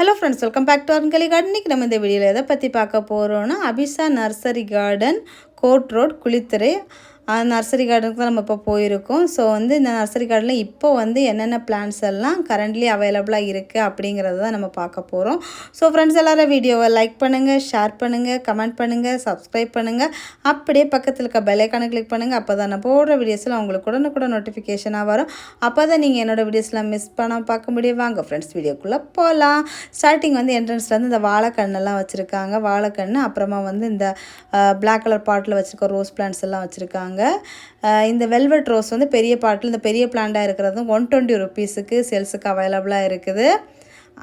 Hello friends, welcome back to Arangeli Garden. இன்னைக்கு நம்ம இந்த வீடியோல எதை பத்தி பார்க்க போறோம்னா அபிஷா நர்சரி கார்டன் கோட் ரோட் குளித்துறை நர்சரி கார்டனுக்கு தான் நம்ம இப்போ போயிருக்கோம். ஸோ வந்து இந்த நர்சரி கார்டனில் இப்போ வந்து என்னென்ன பிளான்ஸ் எல்லாம் கரண்ட்லி அவைலபிளாக இருக்குது அப்படிங்கிறத தான் நம்ம பார்க்க போகிறோம். ஸோ ஃப்ரெண்ட்ஸ் எல்லாரும் வீடியோவை லைக் பண்ணுங்கள், ஷேர் பண்ணுங்கள், கமெண்ட் பண்ணுங்கள், சப்ஸ்கிரைப் பண்ணுங்கள். அப்படியே பக்கத்தில் இருக்க பெல் ஐக்கானை கிளிக் பண்ணுங்கள். அப்போ தான் நான் போடுற வீடியோஸில் உங்களுக்கு உடனுக்குடன் நோட்டிஃபிகேஷனாக வரும். அப்போ தான் நீங்கள் என்னோடய வீடியோஸ்லாம் மிஸ் பண்ணால் பார்க்க முடியும். வாங்க ஃப்ரெண்ட்ஸ் வீடியோக்குள்ளே போகலாம். ஸ்டார்டிங் வந்து என்ட்ரன்ஸ்லேருந்து இந்த வாழைக்கண்ணெல்லாம் வச்சுருக்காங்க. வாழைக்கண்ணு அப்புறமா வந்து இந்த பிளாக் கலர் பாட்டில் வச்சுருக்க ரோஸ் பிளான்ட்ஸ் எல்லாம் வச்சுருக்காங்க. இந்த வெல்வெட் ரோஸ் வந்து பெரிய பாட்டில் இந்த பெரிய பிளான்ட்டாக இருக்கிறதும் 120 ரூபீஸுக்கு சேல்ஸுக்கு அவைலபிளாக இருக்குது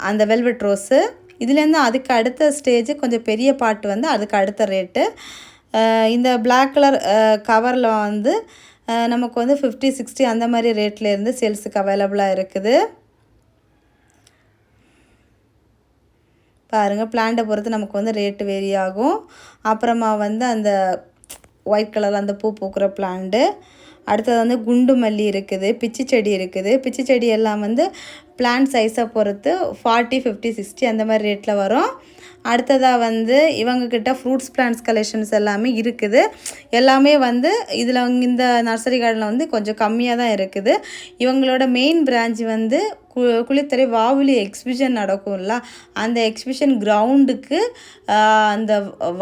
அந்த வெல்வெட் ரோஸு. இதுலேருந்து அதுக்கு அடுத்த ஸ்டேஜ் கொஞ்சம் பெரிய பாட்டு வந்து அதுக்கு அடுத்த ரேட்டு. இந்த பிளாக் கலர் கவரில் வந்து நமக்கு வந்து 50-60 அந்த மாதிரி ரேட்லேருந்து சேல்ஸுக்கு அவைலபிளாக இருக்குது. பாருங்கள், பிளான்ட்டை பொறுத்து நமக்கு வந்து ரேட்டு வேரி ஆகும். அப்புறமா வந்து அந்த ஒயிட் கலரில் அந்த பூ பூக்கிற பிளான்ட்டு. அடுத்தது வந்து குண்டு மல்லி இருக்குது, பிச்சி செடி இருக்குது. பிச்சி செடி எல்லாம் வந்து பிளான்ட் சைஸை பொறுத்து 40, 50, 60 அந்த மாதிரி ரேட்டில் வரும். அடுத்ததாக வந்து இவங்கக்கிட்ட ஃப்ரூட்ஸ் பிளான்ட்ஸ் கலெக்ஷன்ஸ் எல்லாமே இருக்குது. எல்லாமே வந்து இதில் இந்த நர்சரி கார்டனில் வந்து கொஞ்சம் கம்மியாக தான் இருக்குது. இவங்களோட மெயின் பிரான்ச் வந்து குளித்துறை வாவுலி எக்ஸிபிஷன் நடக்கும்ல, அந்த எக்ஸிபிஷன் கிரவுண்டுக்கு அந்த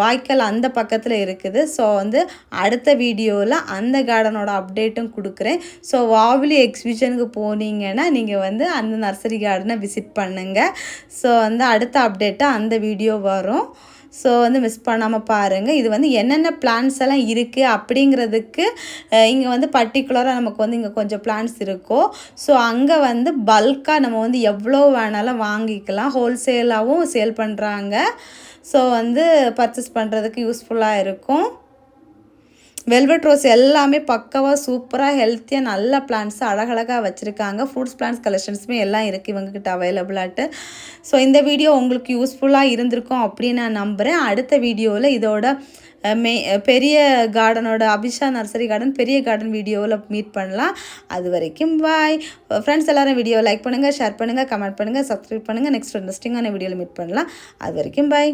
வாய்க்கால் அந்த பக்கத்தில் இருக்குது. ஸோ வந்து அடுத்த வீடியோவில் அந்த கார்டனோட அப்டேட்டும் கொடுக்குறேன். ஸோ வாவுலி எக்ஸிபிஷனுக்கு போனீங்கன்னா நீங்கள் வந்து அந்த நர்சரி கார்டனை விசிட் பண்ணுங்கள். ஸோ வந்து அடுத்த அப்டேட்டாக அந்த வீடியோ வரும். ஸோ வந்து மிஸ் பண்ணாமல் பாருங்கள். இது வந்து என்னென்ன பிளான்ஸ் எல்லாம் இருக்குது அப்படிங்கிறதுக்கு இங்கே வந்து பர்டிகுலராக நமக்கு வந்து இங்கே கொஞ்சம் பிளான்ஸ் இருக்கும். ஸோ அங்கே வந்து பல்காக நம்ம வந்து எவ்வளோ வேணாலும் வாங்கிக்கலாம். ஹோல்சேலாகவும் சேல் பண்ணுறாங்க. ஸோ வந்து பர்ச்சேஸ் பண்ணுறதுக்கு யூஸ்ஃபுல்லாக இருக்கும். வெல்வெட் ரோஸ் எல்லாமே பக்காவாக சூப்பராக ஹெல்த்தியாக நல்ல பிளான்ட்ஸ் அழகழகாக வச்சுருக்காங்க. ஃப்ரூட்ஸ் பிளான்ட்ஸ் கலெக்ஷன்ஸுமே எல்லாம் இருக்குது இவங்ககிட்ட அவைலபிளாட்டு. ஸோ இந்த வீடியோ உங்களுக்கு யூஸ்ஃபுல்லாக இருந்திருக்கும் அப்படின்னு நான் நம்புகிறேன். அடுத்த வீடியோவில் இதோட பெரிய கார்டனோட அபிஷா நர்சரி கார்டன் பெரிய கார்டன் வீடியோவில் மீட் பண்ணலாம். அது வரைக்கும் பாய் ஃப்ரெண்ட்ஸ். எல்லோரும் வீடியோ லைக் பண்ணுங்கள், ஷேர் பண்ணுங்கள், கமெண்ட் பண்ணுங்கள், சப்ஸ்கிரைப் பண்ணுங்கள். நெக்ஸ்ட் இன்ட்ரெஸ்டிங்கான வீடியோவில் மீட் பண்ணலாம். அது வரைக்கும் பாய்.